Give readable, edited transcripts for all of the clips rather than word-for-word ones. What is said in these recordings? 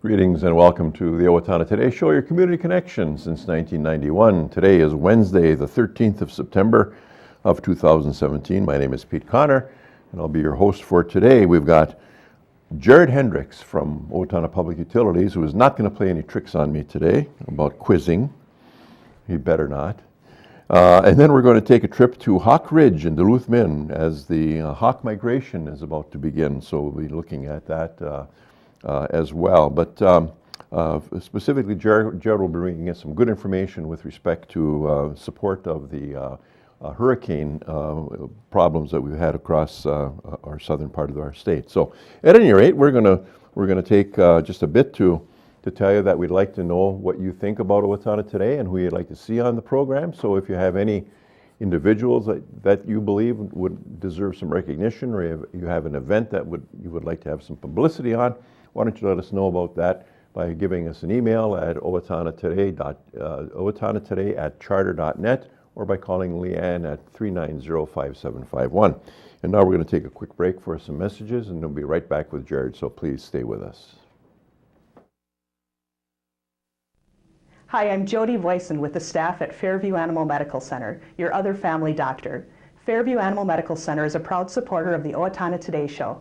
Greetings and welcome to the Owatonna Today Show, your community connection since 1991. Today is Wednesday, the 13th of September of 2017. My name is Pete Connor, and I'll be your host for today. We've got Jared Hendricks from Owatonna Public Utilities, who is not going to play any tricks on me today about quizzing. He better not. And then we're going to take a trip to Hawk Ridge in Duluth, Min, as the hawk migration is about to begin. So we'll be looking at that as well. But specifically, Jared will be bringing us some good information with respect to support of the hurricane problems that we've had across our southern part of our state. So at any rate, we're gonna take just a bit to tell you that we'd like to know what you think about Owatonna Today and who you'd like to see on the program. So if you have any individuals that you believe would deserve some recognition, or you have an event that you would like to have some publicity on, why don't you let us know about that by giving us an email at owatonnatoday@charter.net, or by calling Leanne at 390-5751. And now we're going to take a quick break for some messages, and we'll be right back with Jared, so please stay with us. Hi, I'm Jody Voisin with the staff at Fairview Animal Medical Center, your other family doctor. Fairview Animal Medical Center is a proud supporter of the Owatonna Today Show.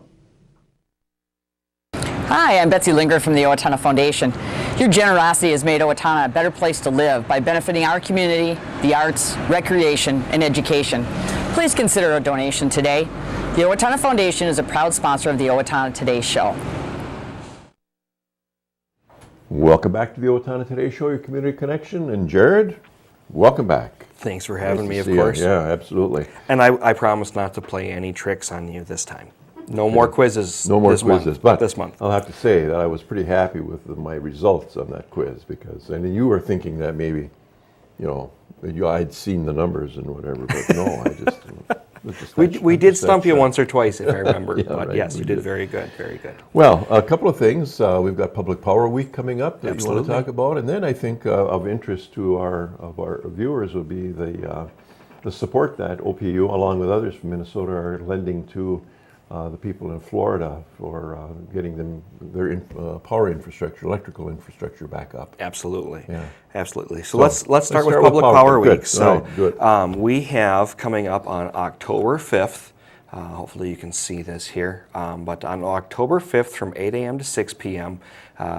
Hi, I'm Betsy Linger from the Owatonna Foundation. Your generosity has made Owatonna a better place to live by benefiting our community, the arts, recreation, and education. Please consider a donation today. The Owatonna Foundation is a proud sponsor of the Owatonna Today Show. Welcome back to the Owatonna Today Show, your community connection. And Jared, welcome back. Thanks for having me, of you. course. Yeah, absolutely. And I promise not to play any tricks on you this time. No more quizzes. No more this quizzes, month, but this month. I'll have to say that I was pretty happy with my results on that quiz, because I mean, you were thinking that maybe, I'd seen the numbers and whatever, but no, we did stump you once or twice, if I remember. Yeah, but right, yes, you did very good, very good. Well, a couple of things. We've got Public Power Week coming up that Absolutely. you want to talk about, and then I think of interest to our viewers would be the support that OPU, along with others from Minnesota, are lending to the people in Florida for getting them their power infrastructure, electrical infrastructure back up. Absolutely, Yeah. Absolutely. So let's start with Public Power Week. Good. So Good. we have coming up on October 5th. Hopefully you can see this here. But on October 5th from 8 a.m. to 6 p.m.,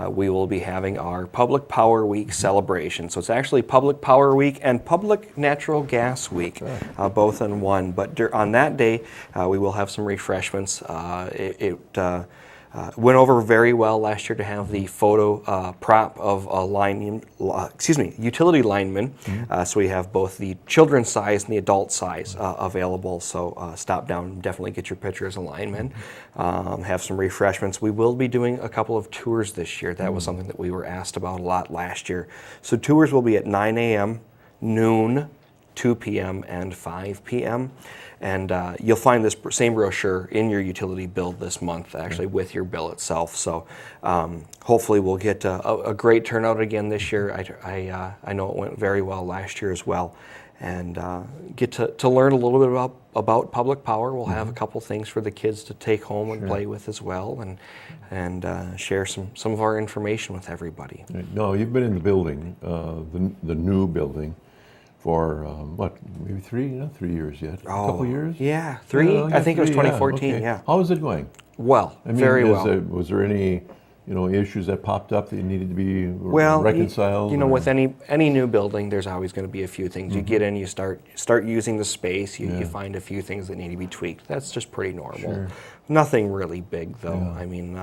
we will be having our Public Power Week celebration. So it's actually Public Power Week and Public Natural Gas Week, both in one. But on that day, we will have some refreshments. It went over very well last year to have the photo prop of a utility lineman. So we have both the children's size and the adult size available. So stop down and definitely get your picture as a lineman. Have some refreshments. We will be doing a couple of tours this year. That was something that we were asked about a lot last year. So tours will be at 9 a.m., noon, 2 p.m., and 5 p.m. And you'll find this same brochure in your utility bill this month, actually, with your bill itself. So hopefully we'll get a great turnout again this year. I know it went very well last year as well. And get to learn a little bit about public power. We'll have a couple things for the kids to take home and play with as well, and share some of our information with everybody. No, you've been in the building, the new building, for maybe 3 years yet? A couple years? Yeah, 3. I think it was 2014. Okay. Yeah. How is it going? Well, very well. Was there any issues that popped up that you needed to be reconciled? With any new building, there's always going to be a few things. You get in, you start using the space, you find a few things that need to be tweaked. That's just pretty normal. Sure. Nothing really big, though. Yeah. I mean,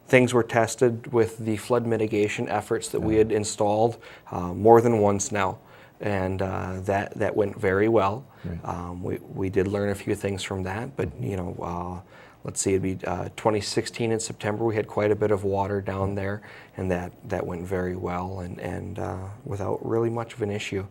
things were tested with the flood mitigation efforts that we had installed more than once now. And that went very well. Right. We did learn a few things from that, but let's see, it'd be 2016 in September. We had quite a bit of water down there, and that went very well, and without really much of an issue.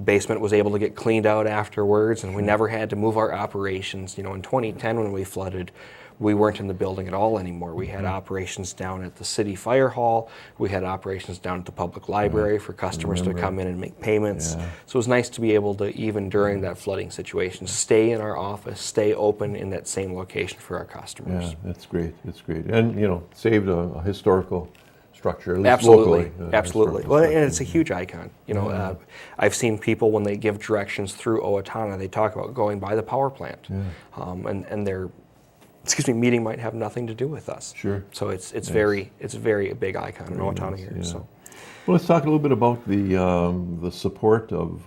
Basement was able to get cleaned out afterwards, and we never had to move our operations. In 2010 when we flooded, we weren't in the building at all anymore. We had operations down at the city fire hall. We had operations down at the public library for customers to come in and make payments. Yeah. So it was nice to be able to, even during that flooding situation, stay in our office, stay open in that same location for our customers. Yeah, that's great. That's great. And, you know, saved a historical structure, at least Absolutely, locally. absolutely. Well, and it's a huge icon. You know, I've seen people when they give directions through Owatonna, they talk about going by the power plant, and their meeting might have nothing to do with us. Sure. So it's very a big icon in Owatonna here. Yeah. So. Well, let's talk a little bit about the support of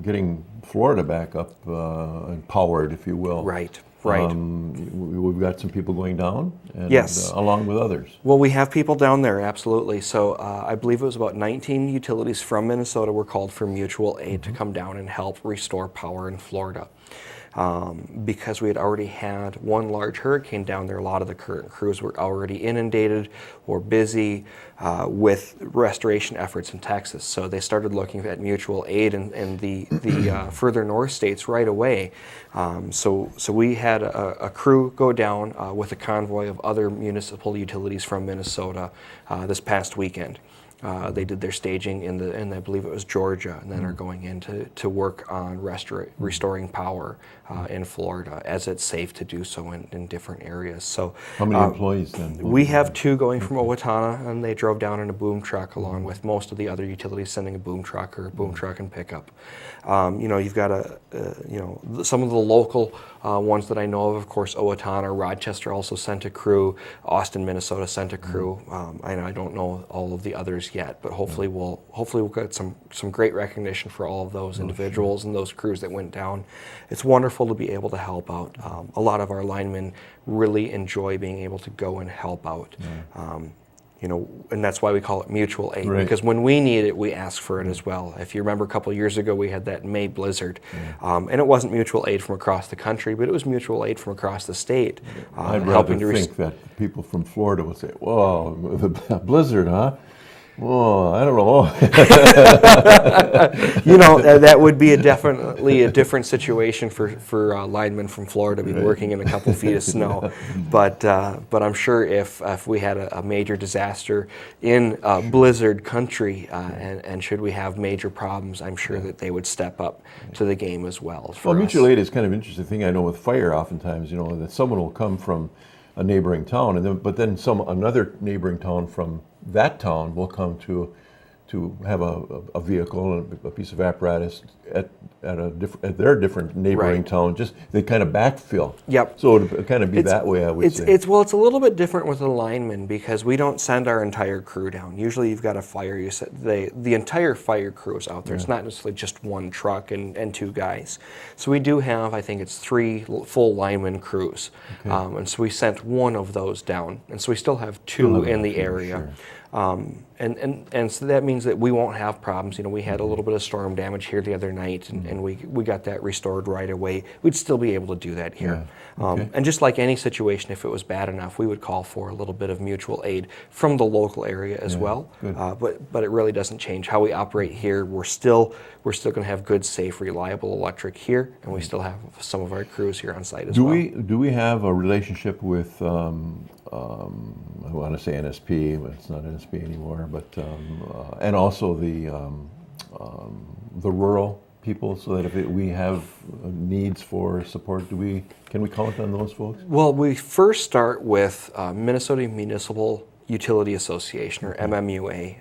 getting Florida back up and powered, if you will. Right. We've got some people going down, and, Yes. along with others. Well, we have people down there, absolutely. So I believe it was about 19 utilities from Minnesota were called for mutual aid to come down and help restore power in Florida. Because we had already had one large hurricane down there, a lot of the current crews were already inundated or busy with restoration efforts in Texas. So they started looking at mutual aid in the further north states right away. So we had a crew go down with a convoy of other municipal utilities from Minnesota this past weekend. They did their staging in I believe it was Georgia, and then are going in to work on restoring power in Florida, as it's safe to do so in different areas. So How many employees then? we have two going from Owatonna, and they drove down in a boom truck along with most of the other utilities sending a boom truck or a boom truck and pickup. You've got some of the local ones that I know of course, Owatonna, Rochester also sent a crew, Austin, Minnesota sent a crew. I don't know all of the others yet, but hopefully we'll get some great recognition for all of those individuals and those crews that went down. It's wonderful to be able to help out. A lot of our linemen really enjoy being able to go and help out. And that's why we call it mutual aid, because when we need it, we ask for it as well. If you remember a couple of years ago, we had that May blizzard, and it wasn't mutual aid from across the country, but it was mutual aid from across the state. I'd rather think that people from Florida would say, "Whoa, the blizzard, huh? Whoa, I don't know." That would be definitely a different situation for linemen from Florida to be working in a couple feet of snow. But I'm sure if we had a major disaster in blizzard country, and should we have major problems, I'm sure that they would step up to the game as well. Well, mutual aid is kind of an interesting thing. I know with fire, oftentimes, that someone will come from a neighboring town, but then another neighboring town from that town will come to have a vehicle and a piece of apparatus at their different neighboring town. Just they kind of backfill. Yep. So it would kind of be that way, I would say. It's a little bit different with a lineman because we don't send our entire crew down. Usually, you've got a fire. The entire fire crew is out there. It's not necessarily just one truck and two guys. So we do have, I think it's 3 full lineman crews, and so we sent one of those down, and so we still have 2 in the area. Sure. And so that means that we won't have problems. We had a little bit of storm damage here the other night, and we got that restored right away. We'd still be able to do that here. And just like any situation, if it was bad enough, we would call for a little bit of mutual aid from the local area as well. But it really doesn't change how we operate here. We're still going to have good, safe, reliable electric here, and we still have some of our crews here on site as well. Do we have a relationship with? I want to say NSP, but it's not NSP anymore. But and also the rural people, so that if we have needs for support, can we count on those folks? Well, we first start with Minnesota Municipal Utility Association, or MMUA.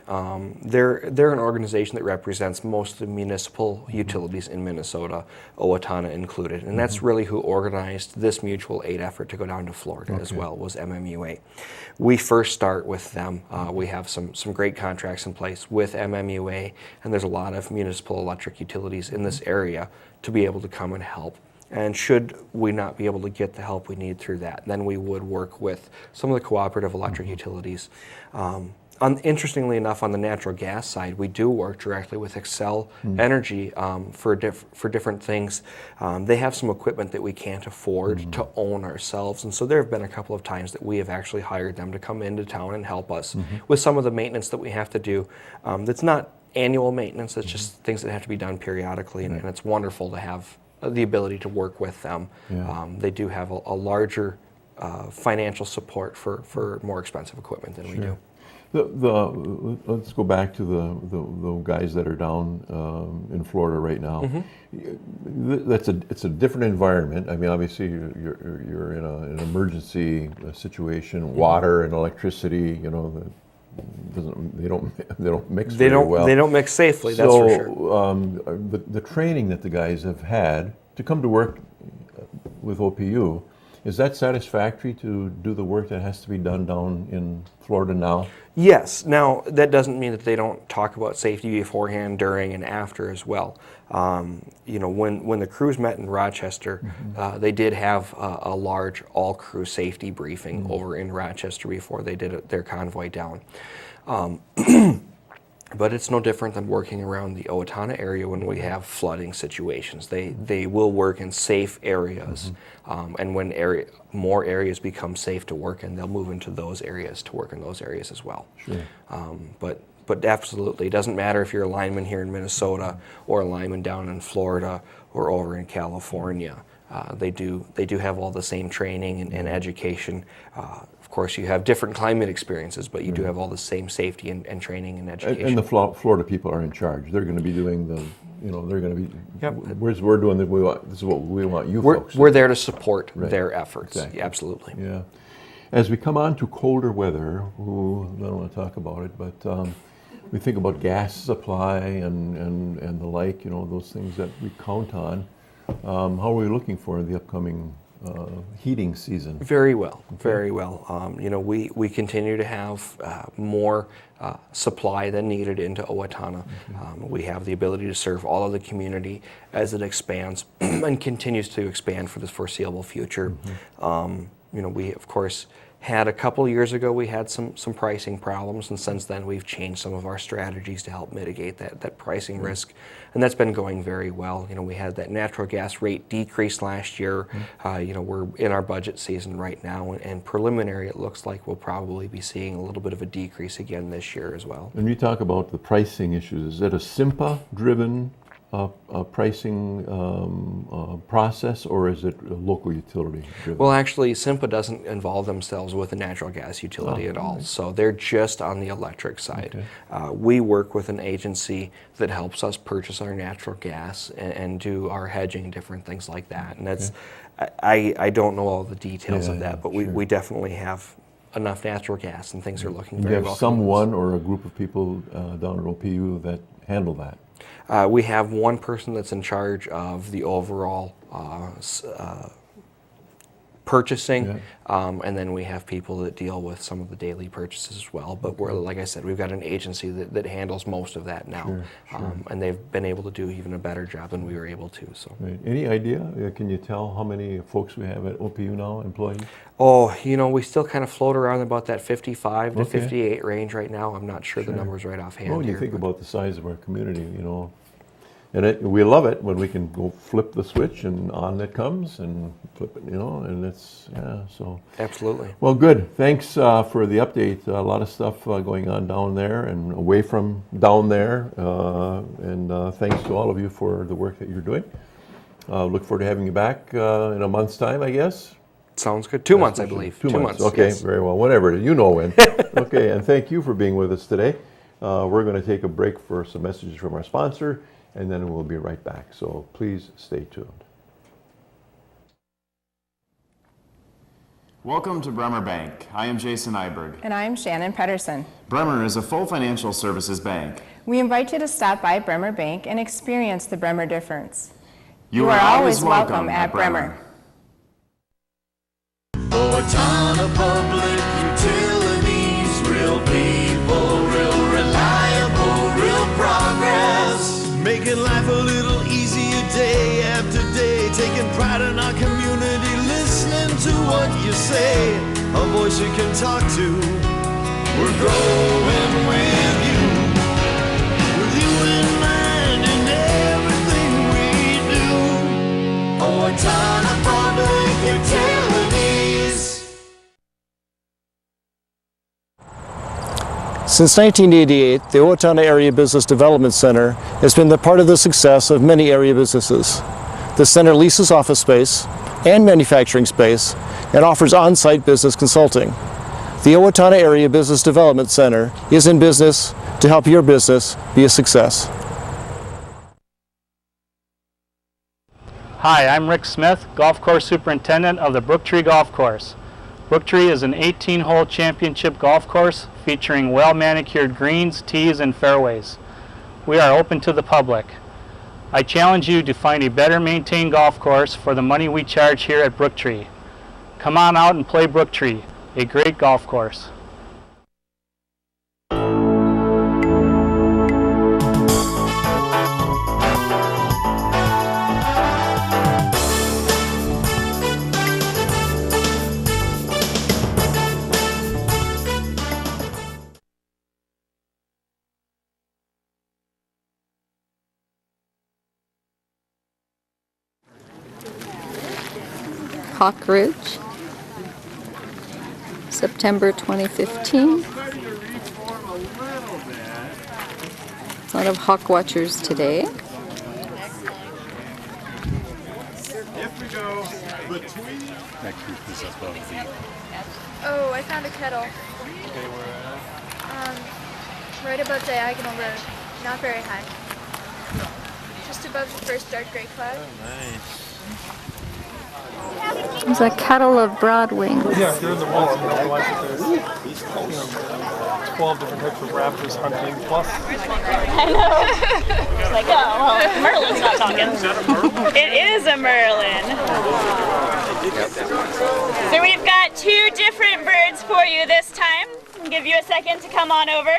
They're an organization that represents most of the municipal utilities in Minnesota, Owatonna included, and that's really who organized this mutual aid effort to go down to Florida as well, was MMUA. We first start with them. We have some great contracts in place with MMUA, and there's a lot of municipal electric utilities in this area to be able to come and help. And should we not be able to get the help we need through that, then we would work with some of the cooperative electric utilities. Interestingly enough, on the natural gas side, we do work directly with Xcel Energy for different things. They have some equipment that we can't afford to own ourselves, and so there have been a couple of times that we have actually hired them to come into town and help us with some of the maintenance that we have to do. That's not annual maintenance, it's just things that have to be done periodically, and it's wonderful to have the ability to work with them. They do have a larger financial support for more expensive equipment than we do. Let's go back to the guys that are down in Florida right now. It's a different environment. I mean, obviously you're in an emergency situation. Water and electricity, you know, they don't mix very well. They don't mix safely. That's for sure. The training that the guys have had to come to work with OPU, is that satisfactory to do the work that has to be done down in Florida now? Yes. Now, that doesn't mean that they don't talk about safety beforehand, during, and after as well. You know, when the crews met in Rochester, they did have a large all-crew safety briefing over in Rochester before they did their convoy down. But it's no different than working around the Owatonna area when we have flooding situations. They will work in safe areas, and when more areas become safe to work in, they'll move into those areas to work in those areas as well. Sure. But absolutely, it doesn't matter if you're a lineman here in Minnesota or a lineman down in Florida or over in California. They do have all the same training and education. Of course, you have different climate experiences, but you do have all the same safety and training and education. And the Florida people are in charge. They're going to be doing they're going to be. Yep. We're doing this is what we want you folks. We're there to support their efforts. Exactly. Yeah, absolutely. Yeah. As we come on to colder weather, I don't want to talk about it, but we think about gas supply and the like. You know, those things that we count on. How are we looking for the upcoming heating season? Very well, very well. You know, we continue to have more supply than needed into Owatonna. We have the ability to serve all of the community as it expands and continues to expand for the foreseeable future. You know, we of course had a couple years ago, we had some pricing problems, and since then we've changed some of our strategies to help mitigate that pricing risk, and that's been going very well. You know, we had that natural gas rate decrease last year. You know, we're in our budget season right now, and preliminary it looks like we'll probably be seeing a little bit of a decrease again this year as well. When you talk about the pricing issues, is it a SIMPA-driven pricing process, or is it a local utility driven? Well, actually, SIMPA doesn't involve themselves with a natural gas utility at all, so they're just on the electric side. We work with an agency that helps us purchase our natural gas and do our hedging, different things like that. And that's, I don't know all the details of that, but we definitely have enough natural gas, and things are looking very well. You have someone or a group of people down at OPU that handle that? We have one person that's in charge of the overall purchasing, and then we have people that deal with some of the daily purchases as well. But we're, like I said, we've got an agency that handles most of that now, and they've been able to do even a better job than we were able to. So, Any idea? Can you tell how many folks we have at OPU now, employees? Oh, you know, we still kind of float around about that 55 to 58 range right now. I'm not sure the numbers right offhand. Well, when you think about the size of our community, you know, and we love it when we can go flip the switch and on it comes and flip it, you know, and it's, so. Absolutely. Well, good. Thanks for the update. A lot of stuff going on down there and away from down there. And thanks to all of you for the work that you're doing. Look forward to having you back in a month's time, I guess. Sounds good. 2 months, I believe. 2 months. Okay, yes. Very well. Whatever, you know when. Okay, and thank you for being with us today. We're going to take a break for some messages from our sponsor, and then we'll be right back. So please stay tuned. Welcome to Bremer Bank. I am Jason Iberg. And I'm Shannon Pedersen. Bremer is a full financial services bank. We invite you to stop by Bremer Bank and experience the Bremer difference. You are always welcome at Bremer. Owatonna Public Utilities, real people, real reliable, real progress. Making life a little easier day after day, taking pride in our community, listening to what you say, a voice you can talk to. We're growing with you in mind in everything we do. Owatonna Public Utilities. Since 1988, the Owatonna Area Business Development Center has been the part of the success of many area businesses. The center leases office space and manufacturing space and offers on-site business consulting. The Owatonna Area Business Development Center is in business to help your business be a success. Hi, I'm Rick Smith, Golf Course Superintendent of the Brooktree Golf Course. Brooktree is an 18-hole championship golf course featuring well-manicured greens, tees, and fairways. We are open to the public. I challenge you to find a better maintained golf course for the money we charge here at Brooktree. Come on out and play Brooktree, a great golf course. Hawk Ridge, September 2015. A lot of hawk watchers today. Oh, I found a kettle. Right above Diagonal Road. Not very high. Just above the first dark gray cloud. Oh, nice. There's a kettle of broadwings. Yeah, they're in the woods. You don't realize that there's 12 different types of raptors hunting, plus... I know. It's like, oh, well, Merlin's not talking. Is that a Merlin? It is a Merlin. So we've got two different birds for you this time. I'll give you a second to come on over.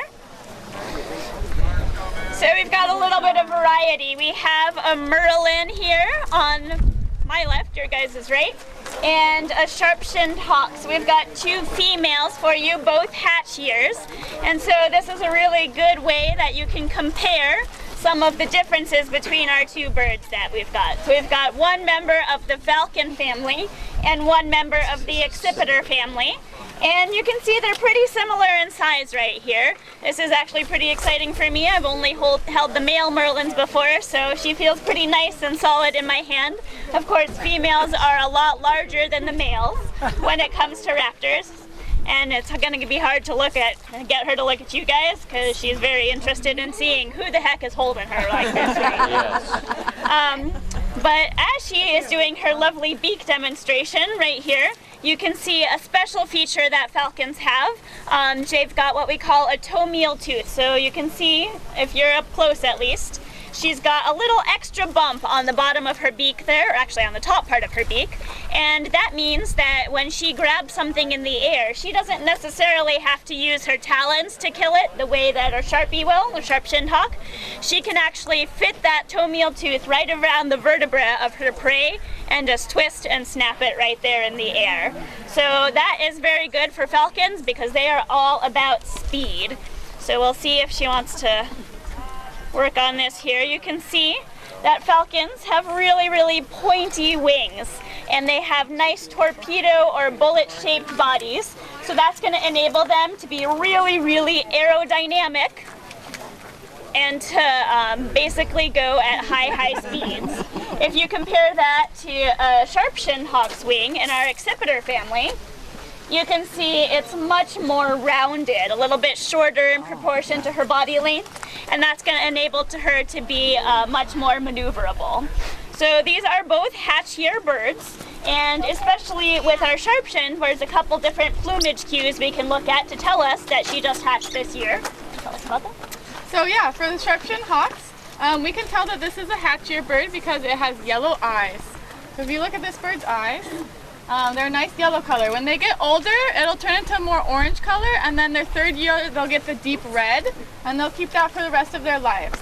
So we've got a little bit of variety. We have a Merlin here on my left, your guys is right, and a sharp-shinned hawk. So we've got two females for you, both hatch years. And so this is a really good way that you can compare some of the differences between our two birds that we've got. So we've got one member of the falcon family and one member of the accipiter family. And you can see they're pretty similar in size right here. This is actually pretty exciting for me. I've only held the male Merlins before, so she feels pretty nice and solid in my hand. Of course, females are a lot larger than the males when it comes to raptors. And it's going to be hard to get her to look at you guys, because she's very interested in seeing who the heck is holding her like this right now. But as she is doing her lovely beak demonstration right here, you can see a special feature that falcons have. They've got what we call a toenail tooth. So you can see, if you're up close at least, she's got a little extra bump on the bottom of her beak there, or actually on the top part of her beak. And that means that when she grabs something in the air, she doesn't necessarily have to use her talons to kill it the way that a Sharpie will, a sharp-shinned hawk. She can actually fit that toenail tooth right around the vertebra of her prey and just twist and snap it right there in the air. So that is very good for falcons because they are all about speed. So we'll see if she wants to work on this here. You can see that falcons have really, really pointy wings, and they have nice torpedo or bullet-shaped bodies. So that's going to enable them to be really, really aerodynamic and to basically go at high speeds. If you compare that to a sharp-shinned hawk's wing in our accipiter family, you can see it's much more rounded, a little bit shorter in proportion to her body length, and that's going to enable her to be much more maneuverable. So these are both hatch-year birds, and especially with our sharp-shinned, there's a couple different plumage cues we can look at to tell us that she just hatched this year. Tell us about that. So yeah, for the sharp-shinned hawks, we can tell that this is a hatch-year bird because it has yellow eyes. So if you look at this bird's eyes, they're a nice yellow color. When they get older, it'll turn into a more orange color, and then their third year, they'll get the deep red, and they'll keep that for the rest of their lives.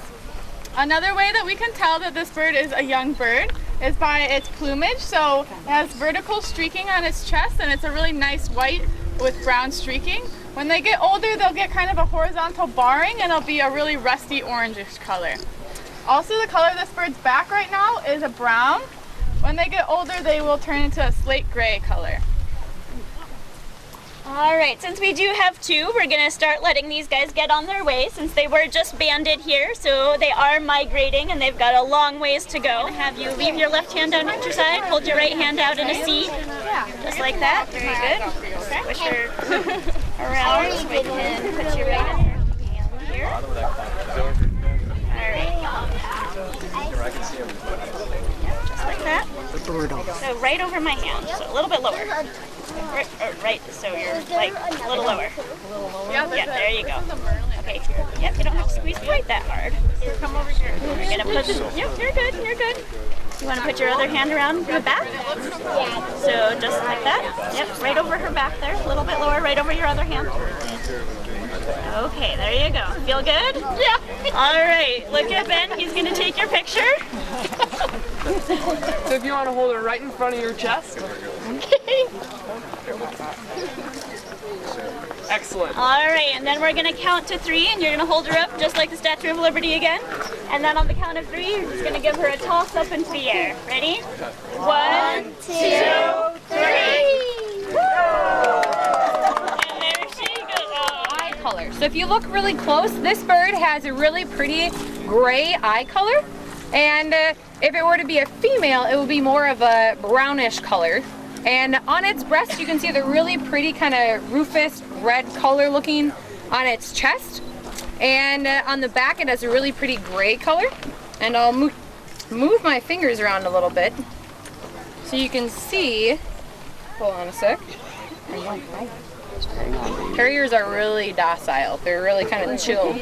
Another way that we can tell that this bird is a young bird is by its plumage. So it has vertical streaking on its chest, and it's a really nice white with brown streaking. When they get older, they'll get kind of a horizontal barring, and it'll be a really rusty orangish color. Also, the color of this bird's back right now is a brown. When they get older, they will turn into a slate gray color. All right, since we do have two, we're gonna start letting these guys get on their way since they were just banded here, so they are migrating and they've got a long ways to go. I'm gonna have you leave your left hand on each side, hold your right hand out in a C, just like that. Very good. Push her around so we can put your right hand here. All right. Just like that. So right over my hand, so a little bit lower. Right, so you're like a little lower. Yeah, there you go. Okay, yep, you don't have to squeeze quite that hard. Come over here. You're gonna put, yep, you're good, you're good. You wanna put your other hand around the back? So just like that. Yep, right over her back there, a little bit lower, right over your other hand. Okay, there you go. Feel good? Yeah. All right, look at Ben, he's gonna take your picture. So if you want to hold it right in front of your chest. Okay. Excellent. All right, and then we're going to count to 3, and you're going to hold her up just like the Statue of Liberty again. And then on the count of 3, you're just going to give her a toss up into the air. Ready? 1, 2, 3. And there she goes. Eye color. So if you look really close, this bird has a really pretty gray eye color. And if it were to be a female, it would be more of a brownish color. And on its breast, you can see the really pretty kind of rufous red color looking on its chest. And on the back, it has a really pretty gray color. And I'll move my fingers around a little bit so you can see. Hold on a sec. Harriers are really docile. They're really kind of chill.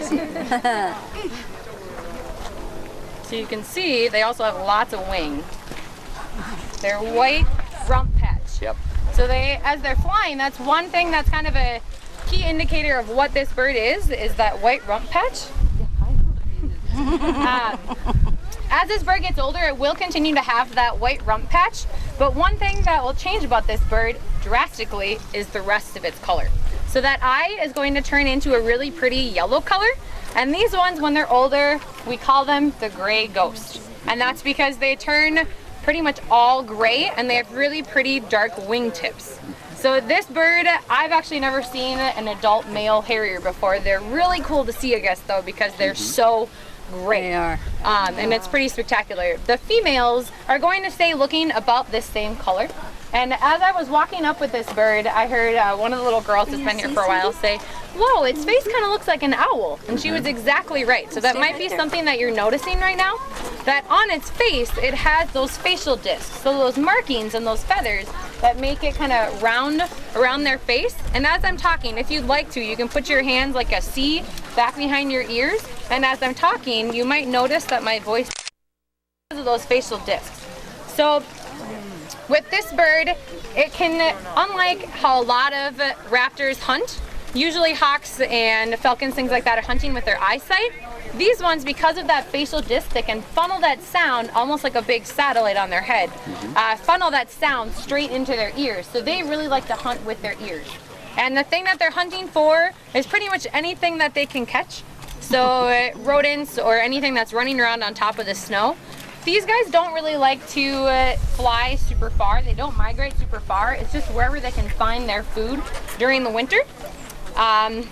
So you can see they also have lots of wing. They're white rump patch. Yep. So as they're flying, that's one thing that's kind of a key indicator of what this bird is that white rump patch. As this bird gets older, it will continue to have that white rump patch, but one thing that will change about this bird drastically is the rest of its color. So that eye is going to turn into a really pretty yellow color. And these ones, when they're older, we call them the gray ghost. And that's because they turn pretty much all gray and they have really pretty dark wingtips. So this bird, I've actually never seen an adult male harrier before. They're really cool to see, I guess, though, because they're so gray. They are. And it's pretty spectacular. The females are going to stay looking about this same color. And as I was walking up with this bird, I heard one of the little girls that's been here for a while say, "Whoa, its face kind of looks like an owl." And she was exactly right. So that might be something that you're noticing right now, that on its face, it has those facial discs. So those markings and those feathers that make it kind of round around their face. And as I'm talking, if you'd like to, you can put your hands like a C back behind your ears. And as I'm talking, you might notice that my voice because of those facial discs. So with this bird, it can, unlike how a lot of raptors hunt, usually hawks and falcons, things like that, are hunting with their eyesight. These ones, because of that facial disc, they can funnel that sound almost like a big satellite on their head, funnel that sound straight into their ears. So they really like to hunt with their ears. And the thing that they're hunting for is pretty much anything that they can catch. So rodents or anything that's running around on top of the snow. These guys don't really like to fly super far. They don't migrate super far. It's just wherever they can find their food during the winter. And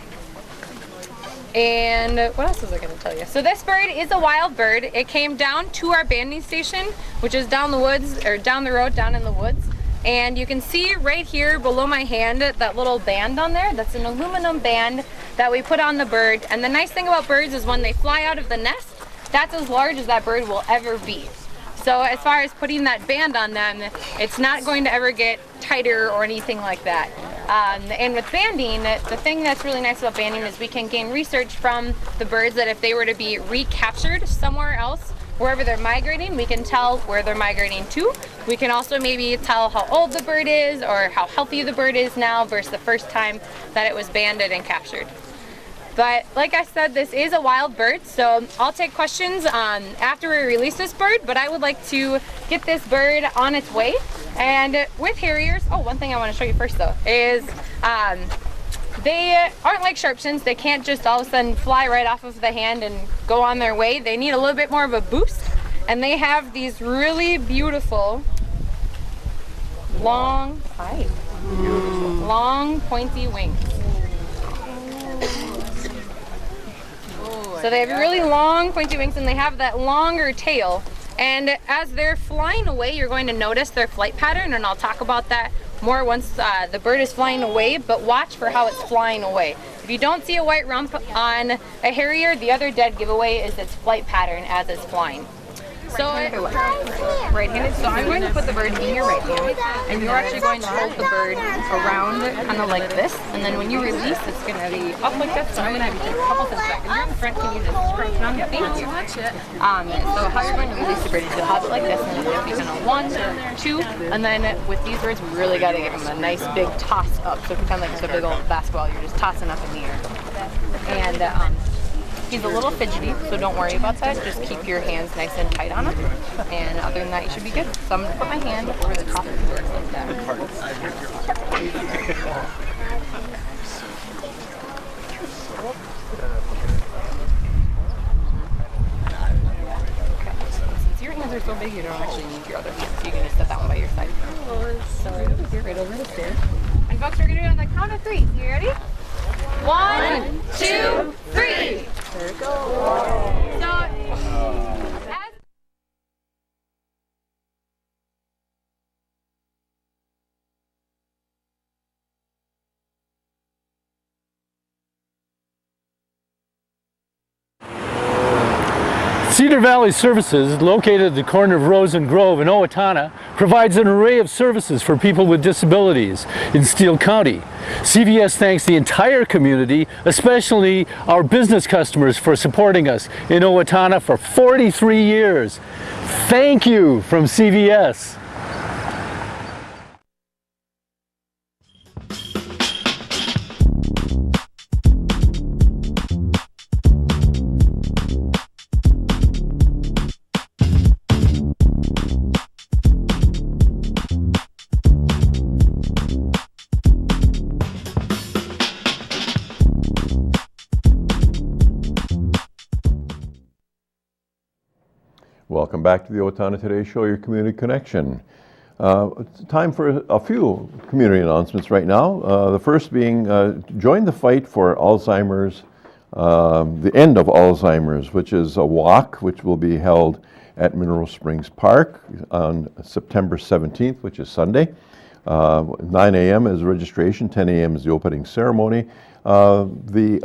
what else was I going to tell you? So this bird is a wild bird. It came down to our banding station, which is down the woods, or down the road, down in the woods. And you can see right here below my hand, that little band on there. That's an aluminum band that we put on the bird. And the nice thing about birds is when they fly out of the nest, that's as large as that bird will ever be. So as far as putting that band on them, it's not going to ever get tighter or anything like that. And with banding, the thing that's really nice about banding is we can gain research from the birds that if they were to be recaptured somewhere else, wherever they're migrating, we can tell where they're migrating to. We can also maybe tell how old the bird is or how healthy the bird is now versus the first time that it was banded and captured. But like I said, this is a wild bird, so I'll take questions after we release this bird, but I would like to get this bird on its way. And with harriers, one thing I want to show you first though, is they aren't like sharpshins. They can't just all of a sudden fly right off of the hand and go on their way. They need a little bit more of a boost, and they have these really beautiful long, Long, pointy wings. So they have really long, pointy wings, and they have that longer tail. And as they're flying away, you're going to notice their flight pattern, and I'll talk about that more once the bird is flying away, but watch for how it's flying away. If you don't see a white rump on a harrier, the other dead giveaway is its flight pattern as it's flying. So right-handed. So I'm going to put the bird in your right hand, and you're actually going to hold the bird around kind of like this, and then when you release, it's going to be up like this. So I'm going to have you take a couple steps back. And you're in the front, can you just scrunch on your feet? So how you're going to release the bird is you'll have it like this, and it'll be kind of 1, 2, and then with these birds, we really got to give them a nice big toss up. So pretend like it's a big old basketball, you're just tossing up in the air. And he's a little fidgety, so don't worry about that. Just keep your hands nice and tight on him. And other than that, you should be good. So I'm going to put my hand over the top of the bird like that. Since your hands are so big, you don't actually need your other hand. So you can just set that one by your side. So right over here, right over the stairs. And folks, we're going to do it on the count of 3. You ready? 1, 2, 3. There it goes. Cedar Valley Services, located at the corner of Rose and Grove in Owatonna, provides an array of services for people with disabilities in Steele County. CVS thanks the entire community, especially our business customers, for supporting us in Owatonna for 43 years. Thank you from CVS. Welcome back to the Owatonna Today Show, your community connection. It's time for a few community announcements right now. The first being join the fight for Alzheimer's, the end of Alzheimer's, which is a walk which will be held at Mineral Springs Park on September 17th, which is Sunday. 9 a.m. is registration, 10 a.m. is the opening ceremony. The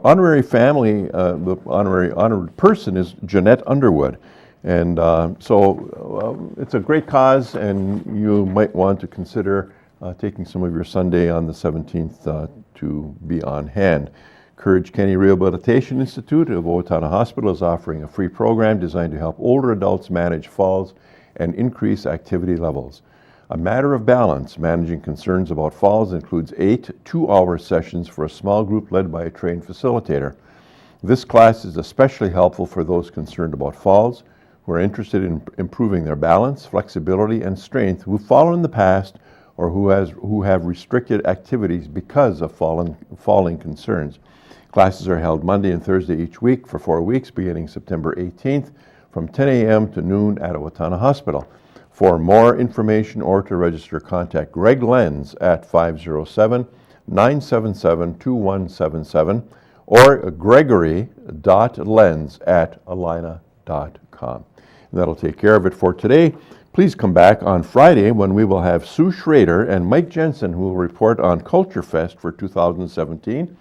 honorary family, the honored person is Jeanette Underwood. And so it's a great cause, and you might want to consider taking some of your Sunday on the 17th to be on hand. Courage Kenny Rehabilitation Institute of Owatonna Hospital is offering a free program designed to help older adults manage falls and increase activity levels. A Matter of Balance, managing concerns about falls, includes 8 two-hour sessions for a small group led by a trained facilitator. This class is especially helpful for those concerned about falls, who are interested in improving their balance, flexibility, and strength, who've fallen in the past or who have restricted activities because of falling concerns. Classes are held Monday and Thursday each week for 4 weeks, beginning September 18th from 10 a.m. to noon at Owatonna Hospital. For more information or to register, contact Greg Lenz at 507-977-2177 or gregory.lenz@alina.com. That'll take care of it for today. Please come back on Friday when we will have Sue Schrader and Mike Jensen, who will report on Culture Fest for 2017.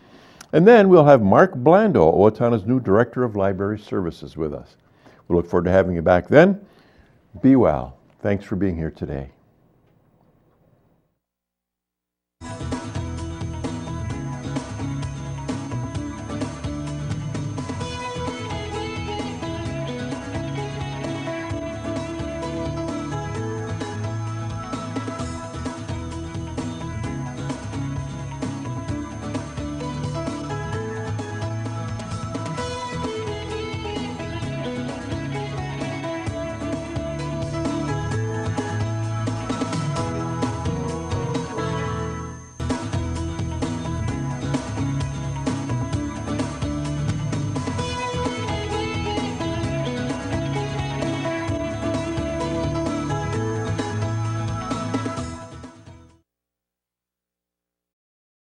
And then we'll have Mark Blando, Owatonna's new Director of Library Services, with us. We look forward to having you back then. Be well. Thanks for being here today.